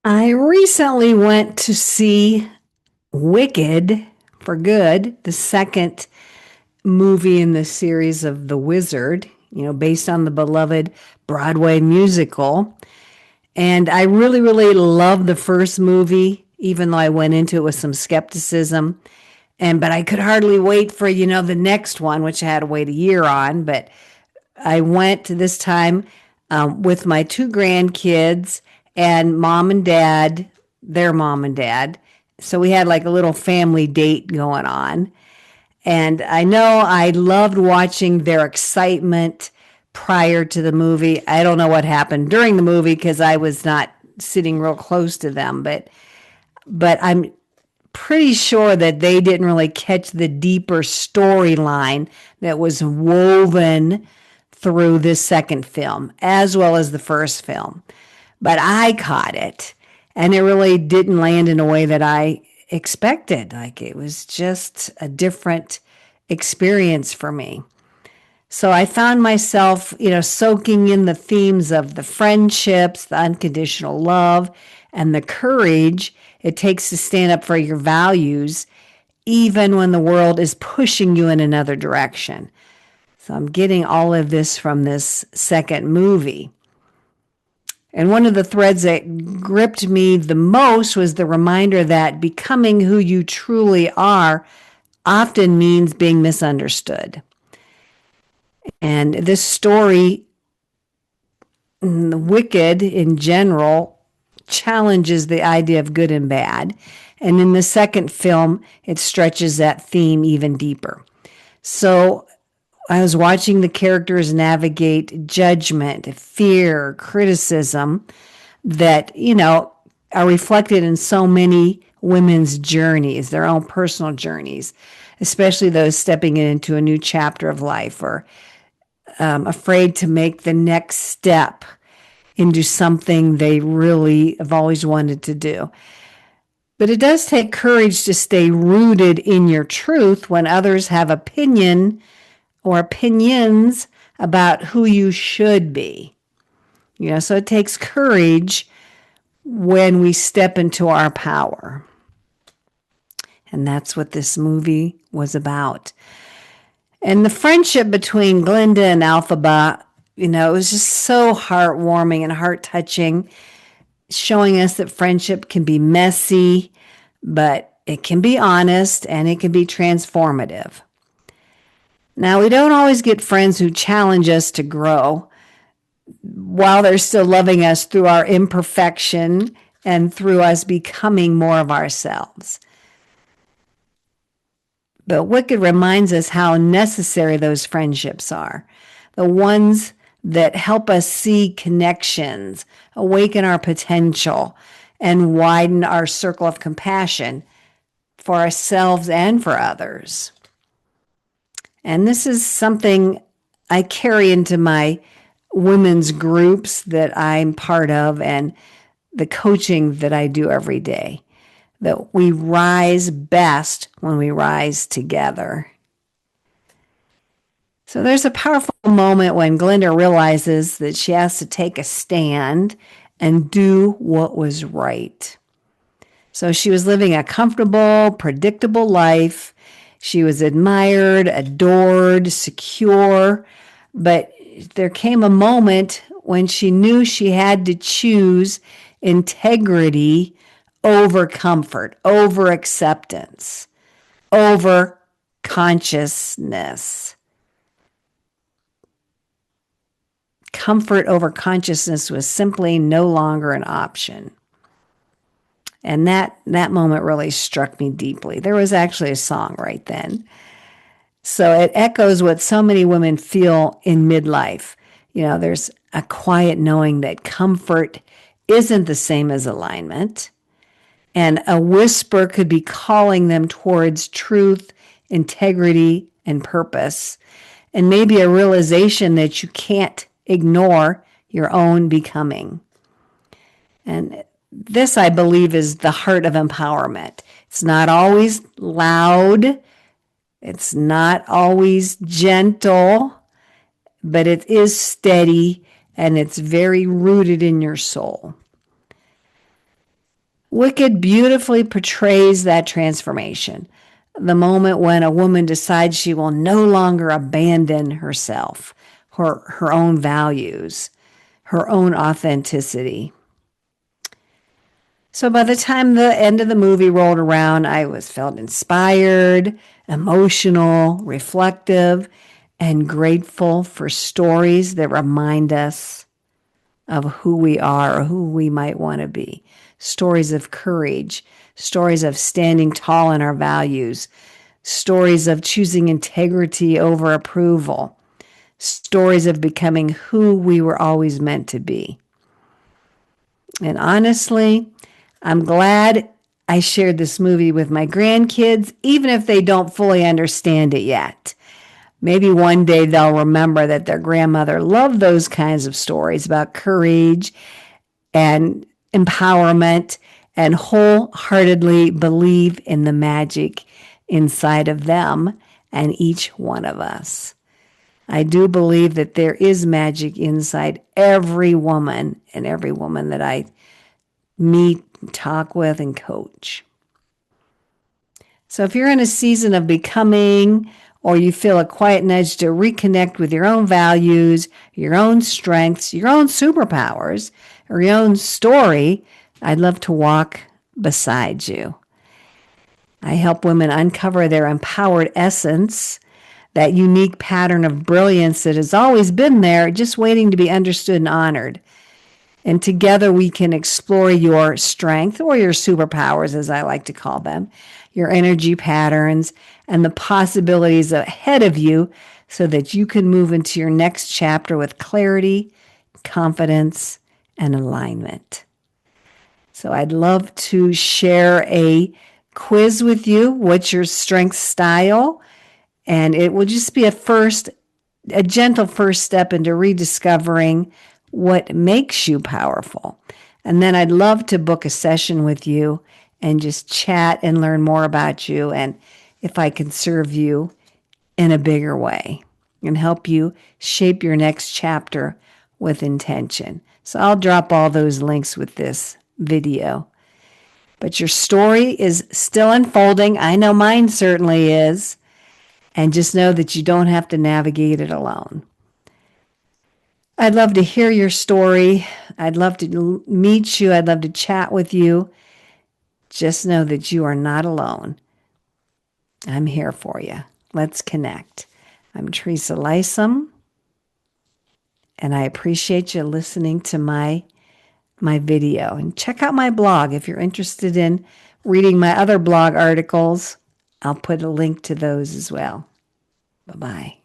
I recently went to see Wicked for Good, the second movie in the series of The Wizard, based on the beloved Broadway musical. And I really, really loved the first movie, even though I went into it with some skepticism. But I could hardly wait for, the next one, which I had to wait a year on. But I went this time with my two grandkids and mom and dad, their mom and dad. So we had like a little family date going on. And I know I loved watching their excitement prior to the movie. I don't know what happened during the movie because I was not sitting real close to them, but I'm pretty sure that they didn't really catch the deeper storyline that was woven through this second film as well as the first film. But I caught it, and it really didn't land in a way that I expected. Like it was just a different experience for me. So I found myself, soaking in the themes of the friendships, the unconditional love, and the courage it takes to stand up for your values, even when the world is pushing you in another direction. So I'm getting all of this from this second movie. And one of the threads that gripped me the most was the reminder that becoming who you truly are often means being misunderstood. And this story, the Wicked in general, challenges the idea of good and bad. And in the second film, it stretches that theme even deeper. So I was watching the characters navigate judgment, fear, criticism that, are reflected in so many women's journeys, their own personal journeys, especially those stepping into a new chapter of life or afraid to make the next step into something they really have always wanted to do. But it does take courage to stay rooted in your truth when others have or opinions about who you should be. So it takes courage when we step into our power. And that's what this movie was about. And the friendship between Glinda and Alphaba, it was just so heartwarming and heart touching, showing us that friendship can be messy, but it can be honest and it can be transformative. Now, we don't always get friends who challenge us to grow while they're still loving us through our imperfection and through us becoming more of ourselves. But Wicked reminds us how necessary those friendships are. The ones that help us see connections, awaken our potential, and widen our circle of compassion for ourselves and for others. And this is something I carry into my women's groups that I'm part of and the coaching that I do every day. That we rise best when we rise together. So there's a powerful moment when Glinda realizes that she has to take a stand and do what was right. So she was living a comfortable, predictable life. She was admired, adored, secure, but there came a moment when she knew she had to choose integrity over comfort, over acceptance, over consciousness. Comfort over consciousness was simply no longer an option. And that moment really struck me deeply. There was actually a song right then. So it echoes what so many women feel in midlife. There's a quiet knowing that comfort isn't the same as alignment. And a whisper could be calling them towards truth, integrity, and purpose. And maybe a realization that you can't ignore your own becoming. And this, I believe, is the heart of empowerment. It's not always loud. It's not always gentle, but it is steady and it's very rooted in your soul. Wicked beautifully portrays that transformation. The moment when a woman decides she will no longer abandon herself, her own values, her own authenticity. So by the time the end of the movie rolled around, I felt inspired, emotional, reflective, and grateful for stories that remind us of who we are or who we might want to be. Stories of courage, stories of standing tall in our values, stories of choosing integrity over approval, stories of becoming who we were always meant to be. And honestly, I'm glad I shared this movie with my grandkids, even if they don't fully understand it yet. Maybe one day they'll remember that their grandmother loved those kinds of stories about courage and empowerment and wholeheartedly believe in the magic inside of them and each one of us. I do believe that there is magic inside every woman and every woman that I meet, talk with, and coach. So if you're in a season of becoming, or you feel a quiet nudge to reconnect with your own values, your own strengths, your own superpowers, or your own story, I'd love to walk beside you. I help women uncover their empowered essence, that unique pattern of brilliance that has always been there, just waiting to be understood and honored. And together we can explore your strength, or your superpowers, as I like to call them, your energy patterns, and the possibilities ahead of you so that you can move into your next chapter with clarity, confidence, and alignment. So I'd love to share a quiz with you. What's your strength style? And it will just be a gentle first step into rediscovering what makes you powerful. And then I'd love to book a session with you and just chat and learn more about you, and if I can serve you in a bigger way and help you shape your next chapter with intention. So I'll drop all those links with this video. But your story is still unfolding. I know mine certainly is. And just know that you don't have to navigate it alone. I'd love to hear your story. I'd love to meet you. I'd love to chat with you. Just know that you are not alone. I'm here for you. Let's connect. I'm Teresa Lisum, and I appreciate you listening to my video. And check out my blog if you're interested in reading my other blog articles. I'll put a link to those as well. Bye-bye.